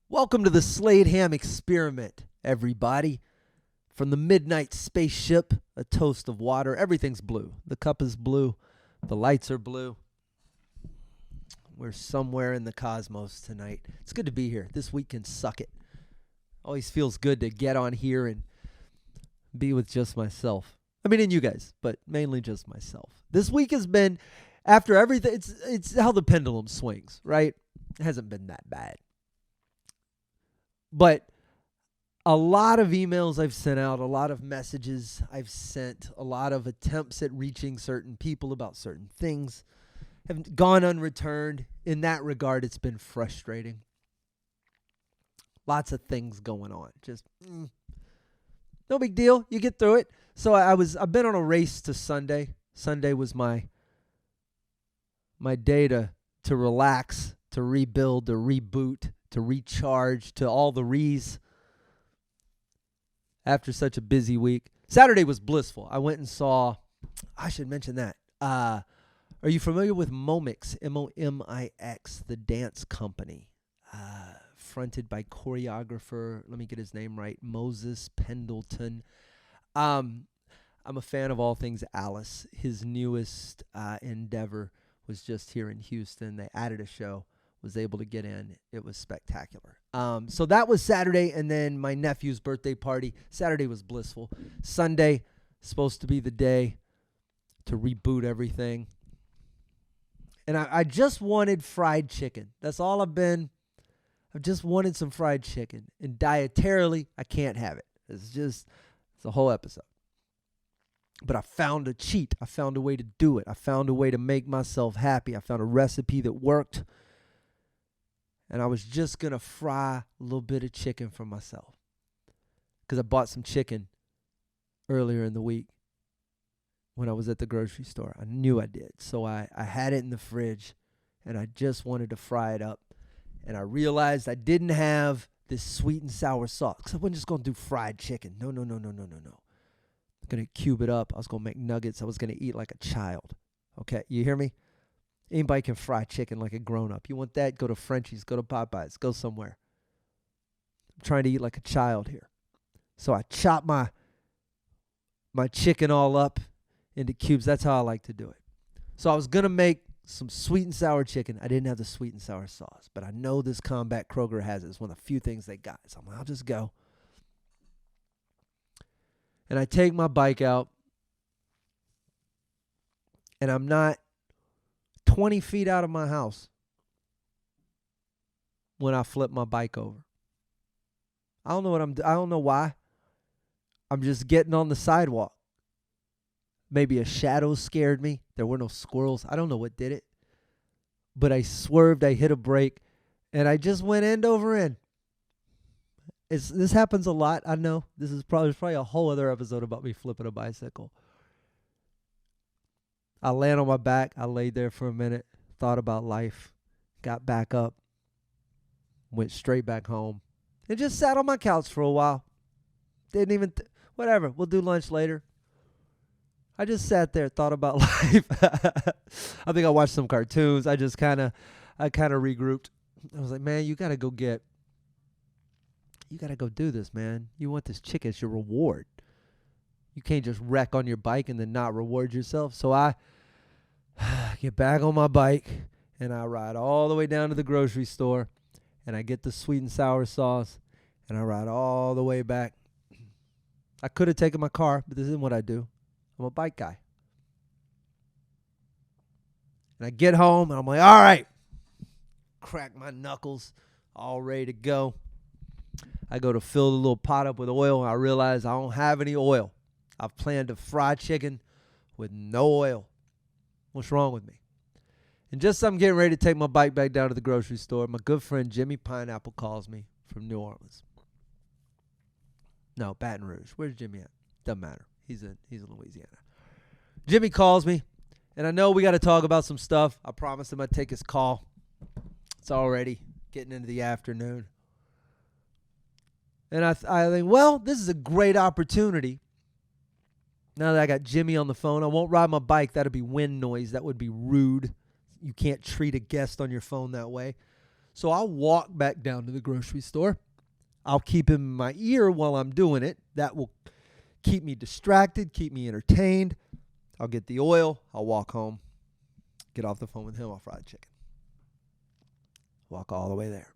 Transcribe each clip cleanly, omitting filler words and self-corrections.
Welcome to the Slade Ham experiment, everybody. From the midnight spaceship, a toast of water. Everything's blue. The cup is blue. The lights are blue. We're somewhere in the cosmos tonight. It's good to be here. This week can suck it. Always feels good to get on here and be with just myself. I mean, and you guys, but mainly just myself. This week has been, after everything, it's how the pendulum swings, right? It hasn't been that bad. But a lot of emails I've sent out, a lot of messages I've sent, a lot of attempts at reaching certain people about certain things have gone unreturned. In that regard, it's been frustrating. Lots of things going on. Just no big deal. You get through it. So I've been on a race to Sunday. Sunday was my day to relax, to rebuild, to reboot, to recharge, to all the re's after such a busy week. Saturday was blissful. I went and saw, I should mention that. Are you familiar with Momix, M-O-M-I-X, the dance company, fronted by choreographer, let me get his name right, Moses Pendleton. I'm a fan of all things Alice. His newest endeavor was just here in Houston. They added a show. Was able to get in. It was spectacular. So that was Saturday, and then my nephew's birthday party. Saturday was blissful. Sunday, supposed to be the day to reboot everything. And I just wanted fried chicken. That's all I've just wanted some fried chicken. And dietarily, I can't have it. It's a whole episode. But I found a cheat. I found a way to do it. I found a way to make myself happy. I found a recipe that worked. And I was just going to fry a little bit of chicken for myself. Because I bought some chicken earlier in the week when I was at the grocery store. I knew I did. So I had it in the fridge, and I just wanted to fry it up. And I realized I didn't have this sweet and sour sauce. Because I wasn't just going to do fried chicken. No. I'm going to cube it up. I was going to make nuggets. I was going to eat like a child. Okay, you hear me? Anybody can fry chicken like a grown-up. You want that? Go to Frenchie's. Go to Popeyes. Go somewhere. I'm trying to eat like a child here. So I chop my chicken all up into cubes. That's how I like to do it. So I was going to make some sweet and sour chicken. I didn't have the sweet and sour sauce, but I know this Combat Kroger has it. It's one of the few things they got. So I'm like, I'll just go. And I take my bike out, and I'm not 20 feet out of my house when I flip my bike over. I don't know why. I'm just getting on the sidewalk. Maybe a shadow scared me. There were no squirrels. I don't know what did it. But I swerved, I hit a brake, and I just went end over end. This happens a lot, I know. There's probably a whole other episode about me flipping a bicycle. I land on my back. I laid there for a minute, thought about life, got back up, went straight back home, and just sat on my couch for a while. Didn't even, whatever, we'll do lunch later. I just sat there, thought about life. I think I watched some cartoons. I kind of regrouped. I was like, man, you got to go do this, man. You want this chicken, it's your reward. You can't just wreck on your bike and then not reward yourself. So I get back on my bike, and I ride all the way down to the grocery store, and I get the sweet and sour sauce, and I ride all the way back. I could have taken my car, but this isn't what I do. I'm a bike guy. And I get home, and I'm like, all right. Crack my knuckles, all ready to go. I go to fill the little pot up with oil, and I realize I don't have any oil. I've planned to fry chicken with no oil. What's wrong with me? And just as I'm getting ready to take my bike back down to the grocery store, my good friend Jimmy Pineapple calls me from New Orleans. No, Baton Rouge. Where's Jimmy at? Doesn't matter. He's in Louisiana. Jimmy calls me, and I know we got to talk about some stuff. I promised him I'd take his call. It's already getting into the afternoon. And I think, well, this is a great opportunity. Now that I got Jimmy on the phone, I won't ride my bike. That'd be wind noise. That would be rude. You can't treat a guest on your phone that way. So I'll walk back down to the grocery store. I'll keep him in my ear while I'm doing it. That will keep me distracted, keep me entertained. I'll get the oil. I'll walk home, get off the phone with him. I'll fry the chicken. Walk all the way there.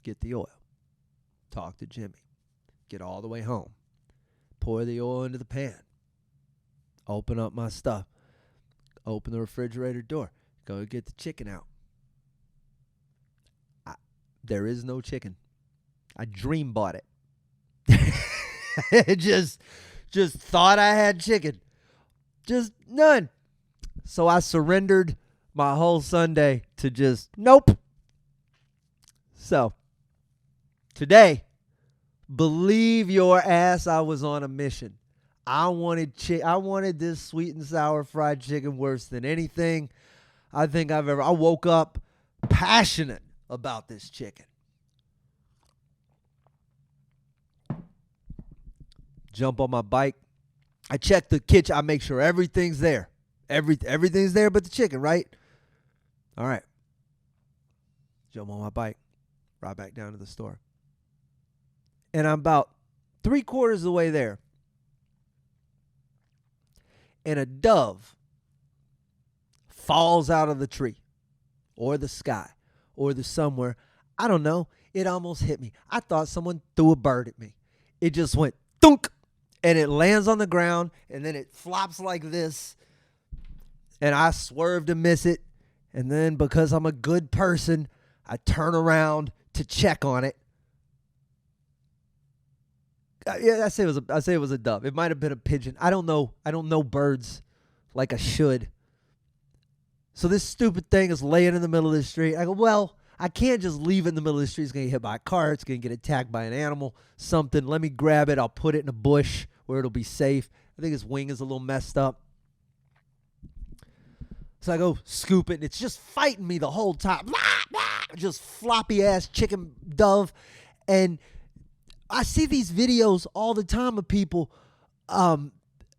Get the oil. Talk to Jimmy. Get all the way home. Pour the oil into the pan. Open up my stuff. Open the refrigerator door. Go get the chicken out. There is no chicken. I dream bought it. just thought I had chicken. Just none. So I surrendered my whole Sunday to just nope. So today, believe your ass, I was on a mission. I wanted this sweet and sour fried chicken worse than anything I think I've ever. I woke up passionate about this chicken. Jump on my bike. I check the kitchen. I make sure everything's there. Everything's there but the chicken, right? All right. Jump on my bike. Ride back down to the store. And I'm about 3/4 of the way there. And a dove falls out of the tree or the sky or the somewhere. I don't know. It almost hit me. I thought someone threw a bird at me. It just went thunk. And it lands on the ground, and then it flops like this. And I swerve to miss it. And then because I'm a good person, I turn around to check on it. Yeah, I say it was a dove. It might have been a pigeon. I don't know. I don't know birds like I should. So this stupid thing is laying in the middle of the street. I go, well, I can't just leave it in the middle of the street. It's going to get hit by a car. It's going to get attacked by an animal, something. Let me grab it. I'll put it in a bush where it'll be safe. I think his wing is a little messed up. So I go scoop it, and it's just fighting me the whole time. Just floppy-ass chicken dove. And I see these videos all the time of people, and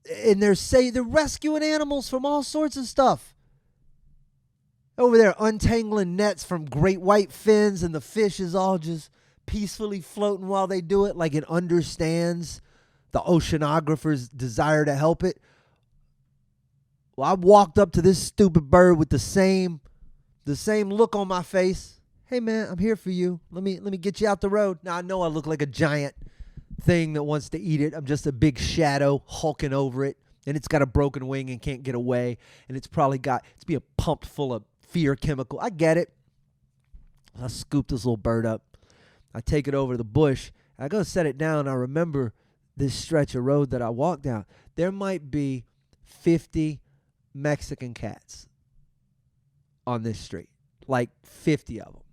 they're rescuing animals from all sorts of stuff. Over there, untangling nets from great white fins, and the fish is all just peacefully floating while they do it, like it understands the oceanographer's desire to help it. Well, I walked up to this stupid bird with the same look on my face. Hey, man, I'm here for you. Let me get you out the road. Now, I know I look like a giant thing that wants to eat it. I'm just a big shadow hulking over it, and it's got a broken wing and can't get away, and it's being pumped full of fear chemical. I get it. I scoop this little bird up. I take it over to the bush. I go set it down. I remember this stretch of road that I walked down. There might be 50 Mexican cats on this street, like 50 of them.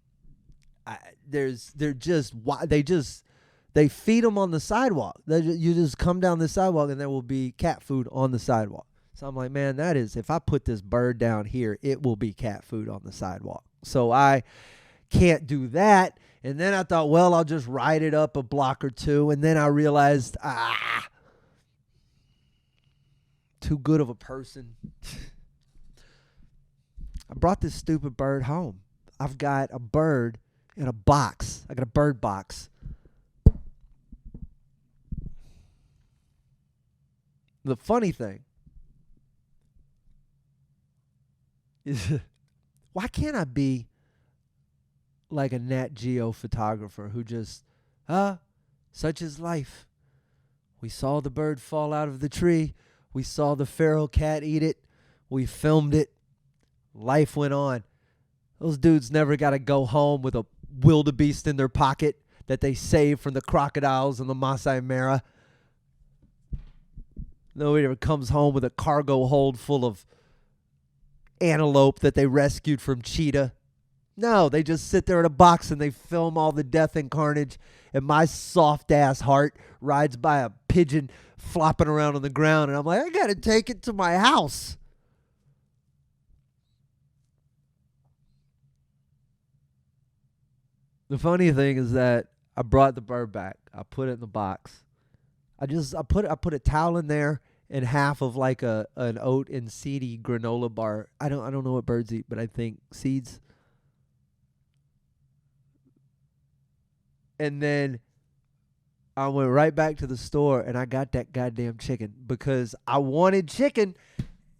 They feed them on the sidewalk. You just come down the sidewalk and there will be cat food on the sidewalk. So I'm like, man, if I put this bird down here, it will be cat food on the sidewalk. So I can't do that. And then I thought, well, I'll just ride it up a block or two. And then I realized, too good of a person. I brought this stupid bird home. I've got a bird in a box. I got a bird box. The funny thing is, why can't I be like a Nat Geo photographer who just, such is life. We saw the bird fall out of the tree. We saw the feral cat eat it. We filmed it. Life went on. Those dudes never got to go home with a wildebeest in their pocket that they saved from the crocodiles and the Masai Mara. Nobody ever comes home with a cargo hold full of antelope that they rescued from cheetah. No, they just sit there in a box and they film all the death and carnage, and my soft-ass heart rides by a pigeon flopping around on the ground, and I'm like, I got to take it to my house. The funny thing is that I brought the bird back. I put it in the box. I put a towel in there and half of like an oat and seedy granola bar. I don't know what birds eat, but I think seeds. And then I went right back to the store and I got that goddamn chicken because I wanted chicken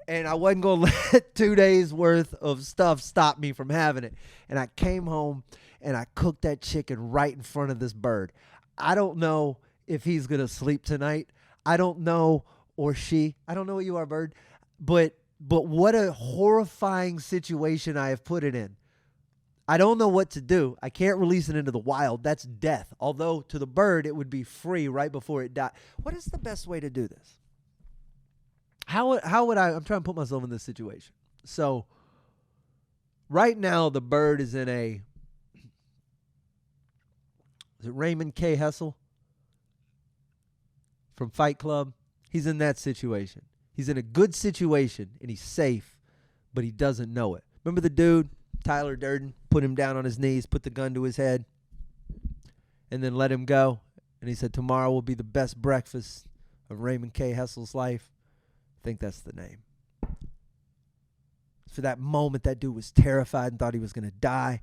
and I wasn't going to let 2 days worth of stuff stop me from having it. And I came home and I cooked that chicken right in front of this bird. I don't know if he's going to sleep tonight. I don't know, or she. I don't know what you are, bird. But what a horrifying situation I have put it in. I don't know what to do. I can't release it into the wild. That's death. Although to the bird, it would be free right before it died. What is the best way to do this? How would I? I'm trying to put myself in this situation. So right now, the bird is in is it Raymond K. Hessel from Fight Club? He's in that situation. He's in a good situation, and he's safe, but he doesn't know it. Remember the dude, Tyler Durden, put him down on his knees, put the gun to his head, and then let him go? And he said, tomorrow will be the best breakfast of Raymond K. Hessel's life. I think that's the name. For that moment, that dude was terrified and thought he was going to die.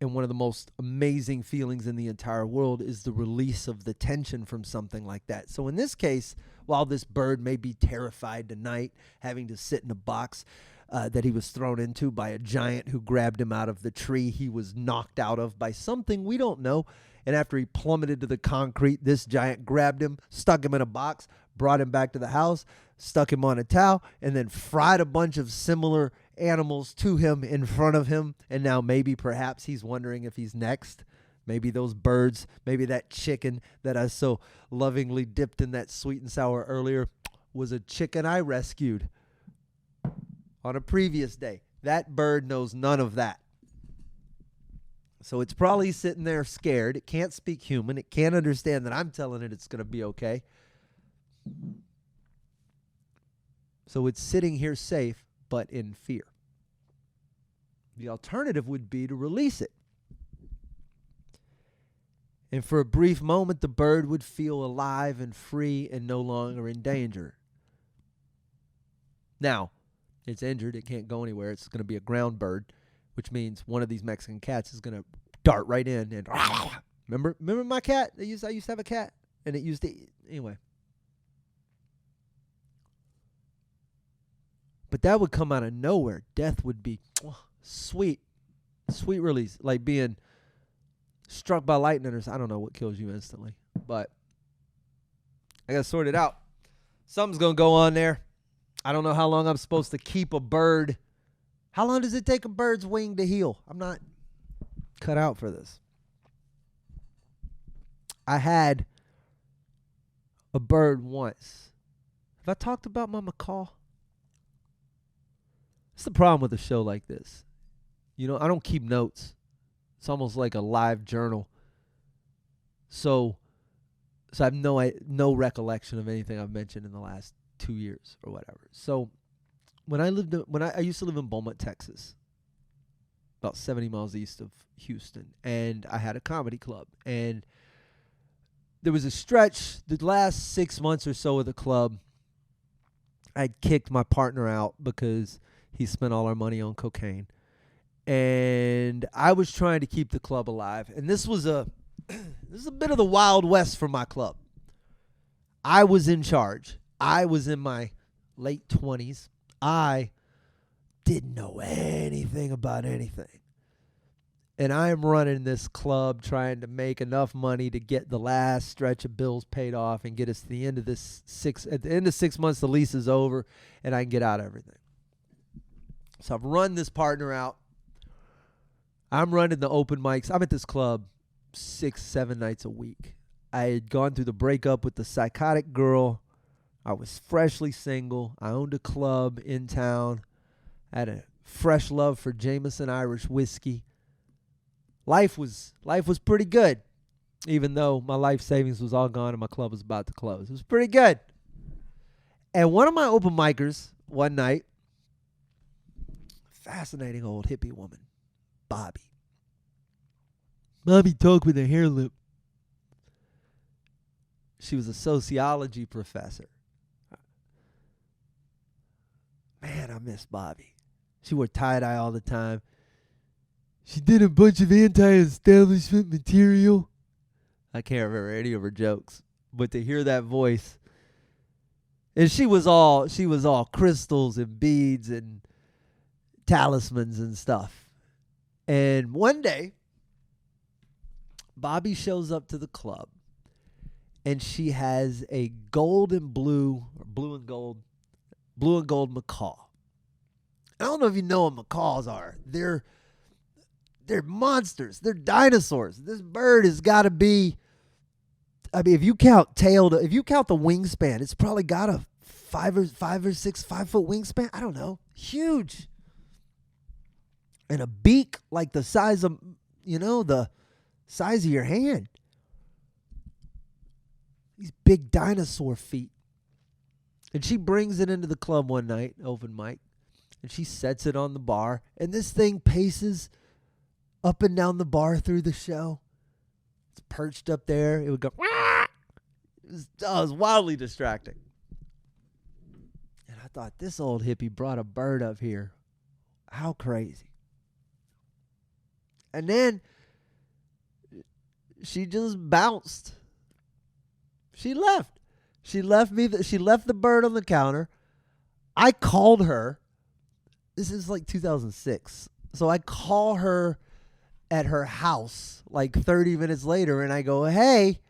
And one of the most amazing feelings in the entire world is the release of the tension from something like that. So in this case, while this bird may be terrified tonight, having to sit in a box that he was thrown into by a giant who grabbed him out of the tree he was knocked out of by something we don't know. And after he plummeted to the concrete, this giant grabbed him, stuck him in a box, brought him back to the house, stuck him on a towel, and then fried a bunch of similar animals to him in front of him. And now maybe perhaps he's wondering if he's next. Maybe those birds, maybe that chicken that I so lovingly dipped in that sweet and sour earlier was a chicken I rescued on a previous day. That bird knows none of that. So it's probably sitting there scared. It can't speak human. It can't understand that I'm telling it it's going to be okay. So it's sitting here safe, but in fear. The alternative would be to release it. And for a brief moment, the bird would feel alive and free and no longer in danger. Now, it's injured. It can't go anywhere. It's going to be a ground bird, which means one of these Mexican cats is going to dart right in and remember my cat? I used to have a cat, and it used to eat. Anyway. But that would come out of nowhere. Death would be sweet release, like being struck by lightning or something. I don't know what kills you instantly, but I got to sort it out. Something's going to go on there. I don't know how long I'm supposed to keep a bird. How long does it take a bird's wing to heal? I'm not cut out for this. I had a bird once. Have I talked about my macaw? That's the problem with a show like this. You know, I don't keep notes. It's almost like a live journal. So I have no recollection of anything I've mentioned in the last 2 years or whatever. So when I used to live in Beaumont, Texas, about 70 miles east of Houston, and I had a comedy club, and there was a stretch, the last 6 months or so of the club, I'd kicked my partner out because he spent all our money on cocaine. And I was trying to keep the club alive. And this was a bit of the Wild West for my club. I was in charge. I was in my late 20s. I didn't know anything about anything. And I am running this club trying to make enough money to get the last stretch of bills paid off and get us to the end of at the end of 6 months, the lease is over and I can get out of everything. So I've run this partner out. I'm running the open mics. I'm at this club 6-7 nights a week. I had gone through the breakup with the psychotic girl. I was freshly single. I owned a club in town. I had a fresh love for Jameson Irish whiskey. Life was pretty good, even though my life savings was all gone and my club was about to close. It was pretty good. And one of my open micers one night, fascinating old hippie woman, Bobby. Bobby talked with a hair lip. She was a sociology professor. Man, I miss Bobby. She wore tie-dye all the time. She did a bunch of anti-establishment material. I can't remember any of her jokes, but to hear that voice, and she was all crystals and beads and talismans and stuff. And one day, Bobby shows up to the club, and she has a gold and blue, or blue and gold macaw. I don't know if you know what macaws are. They're monsters. They're dinosaurs. This bird has got to be, I mean, if you count the wingspan, it's probably got a 5 or 6 5-foot wingspan. I don't know. Huge. And a beak like the size of, the size of your hand. These big dinosaur feet. And she brings it into the club one night, open mic, and she sets it on the bar, and this thing paces up and down the bar through the show. It's perched up there. It would go, Wah! It was wildly distracting. And I thought, this old hippie brought a bird up here. How crazy. And then she just bounced. She left. She left the bird on the counter. I called her. This is like 2006. So I call her at her house like 30 minutes later, and I go, hey,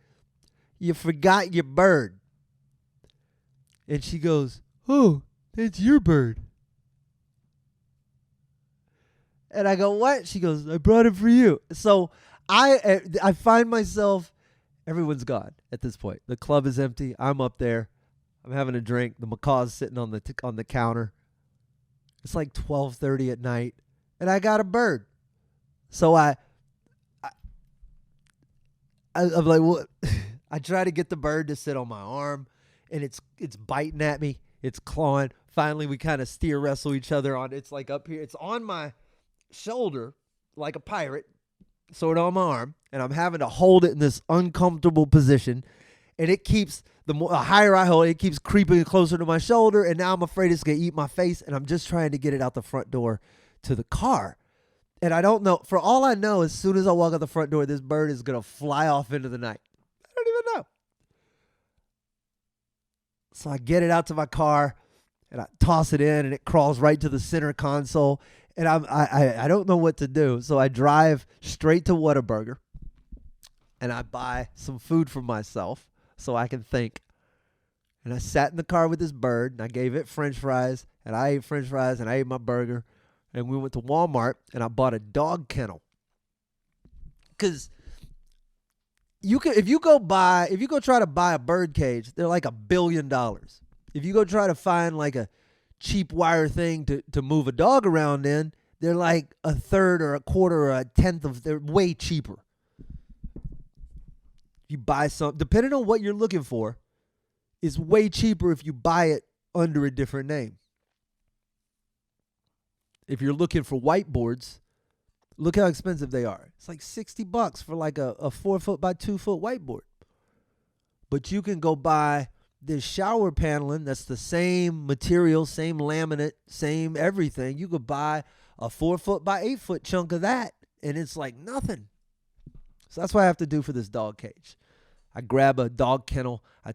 you forgot your bird. And she goes, oh, that's your bird. And I go, what? She goes, I brought it for you. So I find myself, everyone's gone at this point. The club is empty. I'm up there. I'm having a drink. The macaw's sitting on the counter. It's like 12:30 at night, and I got a bird. So I'm like, what? I try to get the bird to sit on my arm, and it's biting at me. It's clawing. Finally, we kind of steer wrestle each other on. It's like up here. It's on my shoulder like a pirate, sort of on my arm, and I'm having to hold it in this uncomfortable position. And it keeps, the higher I hold it, keeps creeping closer to my shoulder, and now I'm afraid it's going to eat my face, and I'm just trying to get it out the front door to the car. And I don't know, for all I know, as soon as I walk out the front door, this bird is going to fly off into the night. I don't even know. So I get it out to my car, and I toss it in, and it crawls right to the center console, and I don't know what to do. So I drive straight to Whataburger, and I buy some food for myself so I can think. And I sat in the car with this bird, and I gave it French fries, and I ate French fries, and I ate my burger. And we went to Walmart, and I bought a dog kennel. Because if you go try to buy a bird cage, they're like $1 billion. If you go try to find like a cheap wire thing to move a dog around in, they're like a third or a quarter or a tenth of, they're way cheaper. You buy some, depending on what you're looking for, is way cheaper if you buy it under a different name. If you're looking for whiteboards, look how expensive they are. It's like $60 for like a 4-foot by 2-foot whiteboard. But you can go buy this shower paneling that's the same material, same laminate, same everything. You could buy a 4-foot by 8-foot chunk of that, and it's like nothing. So that's what I have to do for this dog cage. I grab a dog kennel, I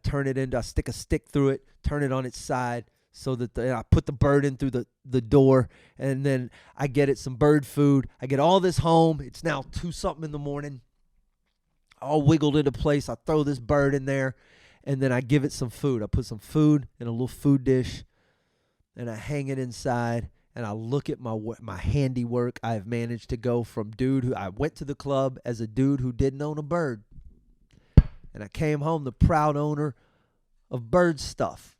stick a stick through it, turn it on its side so that I put the bird in through the door, and then I get it some bird food. I get all this home. It's now 2-something in the morning, all wiggled into place. I throw this bird in there, and then I give it some food. I put some food in a little food dish, and I hang it inside, and I look at my handiwork. I have managed to go from dude who I went to the club as a dude who didn't own a bird, and I came home the proud owner of bird stuff.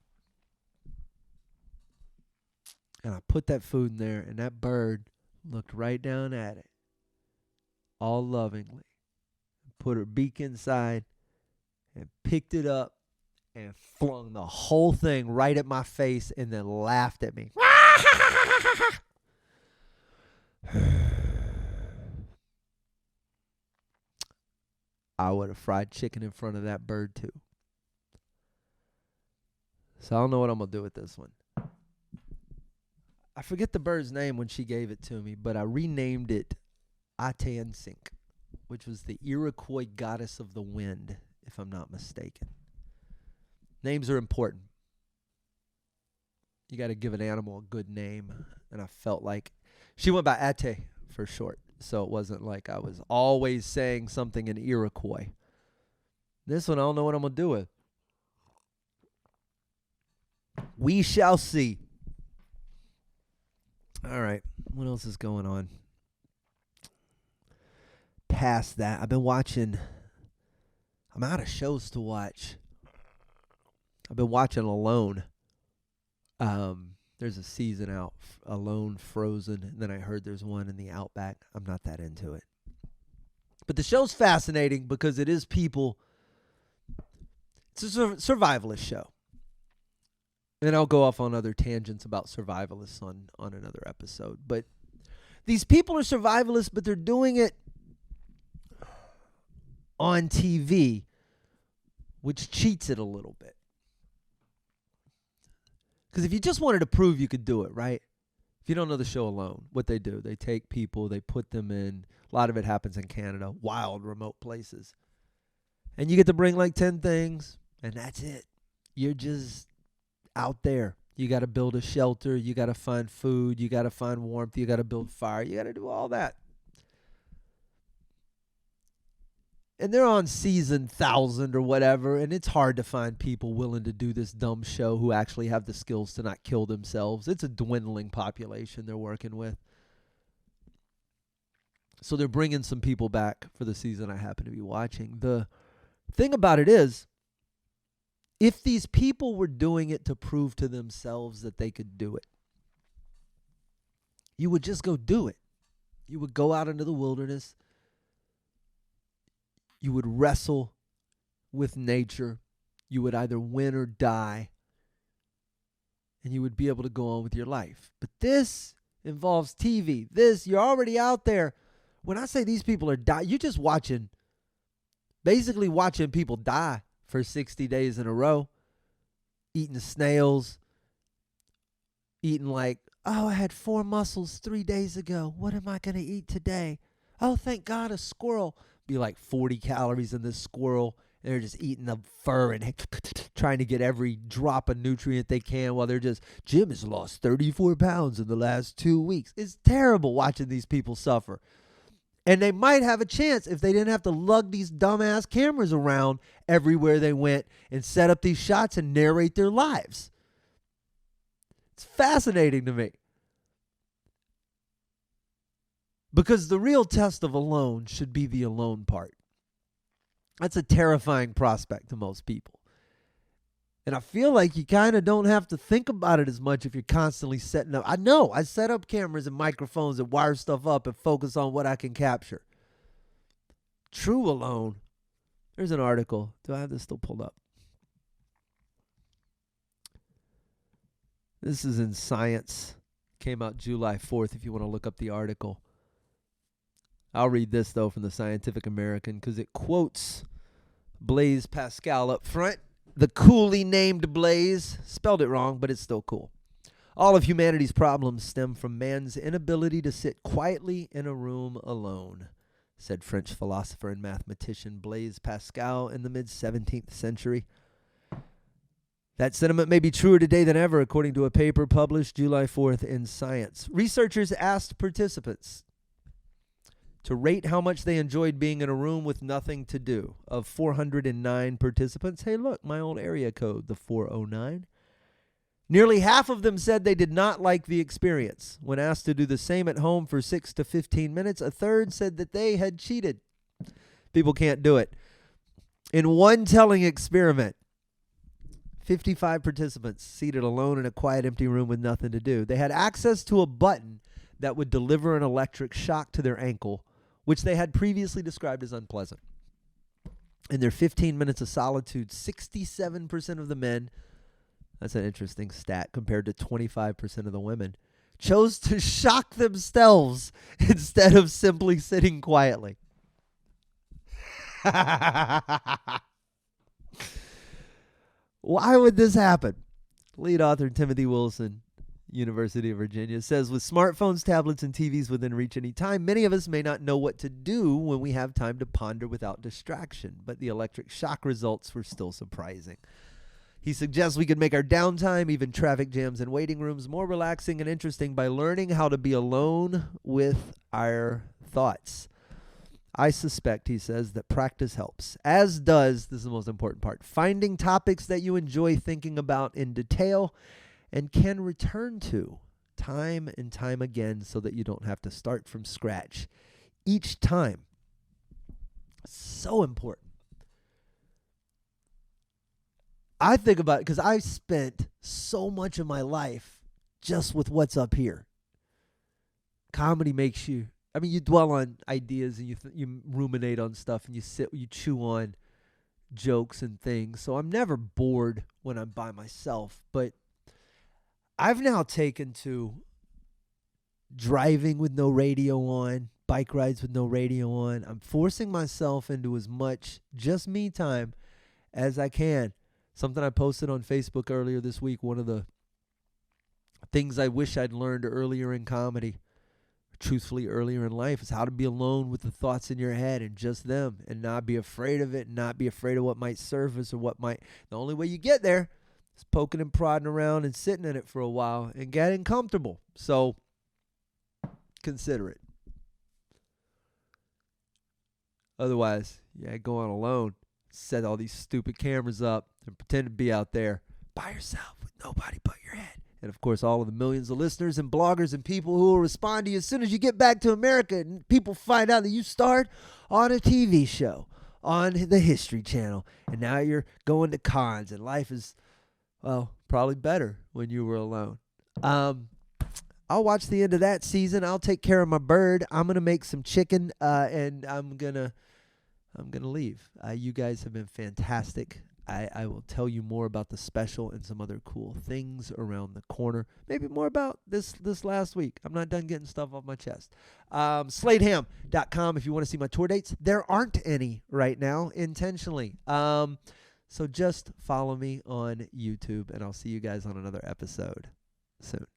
And I put that food in there, and that bird looked right down at it, all lovingly, put her beak inside, and picked it up, and flung the whole thing right at my face, and then laughed at me. I would have fried chicken in front of that bird too. So I don't know what I'm going to do with this one. I forget the bird's name when she gave it to me, but I renamed it Atan Sink. which was the Iroquois goddess of the wind, if I'm not mistaken. Names are important. You got to give an animal a good name. And I felt like she went by Ate for short. So it wasn't like I was always saying something in Iroquois. This one, I don't know what I'm going to do with. We shall see. All right. What else is going on? Past that, I've been watching. I'm out of shows to watch. I've been watching Alone. There's a season out, Alone, Frozen, and then I heard there's one in the Outback. I'm not that into it. But the show's fascinating because it is people. It's a survivalist show. And I'll go off on other tangents about survivalists on another episode. But these people are survivalists, but they're doing it on TV, which cheats it a little bit. Because if you just wanted to prove you could do it, right? If you don't know the show Alone, what they do, they take people, they put them in, a lot of it happens in Canada, wild, remote places. And you get to bring like 10 things, and that's it. You're just out there. You got to build a shelter. You got to find food. You got to find warmth. You got to build fire. You got to do all that. And they're on season 1,000 or whatever, and it's hard to find people willing to do this dumb show who actually have the skills to not kill themselves. It's a dwindling population they're working with. So they're bringing some people back for the season I happen to be watching. The thing about it is, if these people were doing it to prove to themselves that they could do it, you would just go do it. You would go out into the wilderness. You would wrestle with nature. You would either win or die. And you would be able to go on with your life. But this involves TV. You're already out there. When I say these people are dying, you're just basically watching people die for 60 days in a row. Eating snails. Eating like, oh, I had 4 mussels 3 days ago. What am I going to eat today? Oh, thank God, a squirrel. Be like 40 calories in this squirrel, and they're just eating the fur and trying to get every drop of nutrient they can while they're just, Jim has lost 34 pounds in the last 2 weeks. It's terrible watching these people suffer. And they might have a chance if they didn't have to lug these dumbass cameras around everywhere they went and set up these shots and narrate their lives. It's fascinating to me. Because the real test of alone should be the alone part. That's a terrifying prospect to most people. And I feel like you kind of don't have to think about it as much if you're constantly setting up. I know, I set up cameras and microphones and wire stuff up and focus on what I can capture. True alone. There's an article. Do I have this still pulled up? This is in Science. Came out July 4th if you want to look up the article. I'll read this, though, from the Scientific American because it quotes Blaise Pascal up front. The coolly named Blaise. Spelled it wrong, but it's still cool. All of humanity's problems stem from man's inability to sit quietly in a room alone, said French philosopher and mathematician Blaise Pascal in the mid-17th century. That sentiment may be truer today than ever, according to a paper published July 4th in Science. Researchers asked participants to rate how much they enjoyed being in a room with nothing to do. Of 409 participants, hey, look, my old area code, the 409. Nearly half of them said they did not like the experience. When asked to do the same at home for 6 to 15 minutes, a third said that they had cheated. People can't do it. In one telling experiment, 55 participants seated alone in a quiet, empty room with nothing to do. They had access to a button that would deliver an electric shock to their ankle, which they had previously described as unpleasant. In their 15 minutes of solitude, 67% of the men, that's an interesting stat, compared to 25% of the women, chose to shock themselves instead of simply sitting quietly. Why would this happen? Lead author Timothy Wilson University of Virginia, says, with smartphones, tablets, and TVs within reach any time, many of us may not know what to do when we have time to ponder without distraction, but the electric shock results were still surprising. He suggests we could make our downtime, even traffic jams and waiting rooms, more relaxing and interesting by learning how to be alone with our thoughts. I suspect, he says, that practice helps, as does, this is the most important part, finding topics that you enjoy thinking about in detail and can return to time and time again so that you don't have to start from scratch each time. So important. I think about it because I've spent so much of my life just with what's up here. Comedy makes you, you dwell on ideas and you ruminate on stuff and you chew on jokes and things. So I'm never bored when I'm by myself. But I've now taken to driving with no radio on, bike rides with no radio on. I'm forcing myself into as much just me time as I can. Something I posted on Facebook earlier this week, one of the things I wish I'd learned earlier in comedy, truthfully earlier in life, is how to be alone with the thoughts in your head and just them and not be afraid of it and not be afraid of what might surface or what might. The only way you get there is poking and prodding around and sitting in it for a while and getting comfortable. So consider it. Otherwise, go on alone, set all these stupid cameras up and pretend to be out there by yourself with nobody but your head. And, of course, all of the millions of listeners and bloggers and people who will respond to you as soon as you get back to America and people find out that you starred on a TV show on the History Channel. And now you're going to cons and life is, well, probably better when you were alone. I'll watch the end of that season. I'll take care of my bird. I'm going to make some chicken and I'm going to leave. You guys have been fantastic. I will tell you more about the special and some other cool things around the corner. Maybe more about this last week. I'm not done getting stuff off my chest. Sladeham.com if you want to see my tour dates. There aren't any right now, intentionally. So just follow me on YouTube, and I'll see you guys on another episode soon.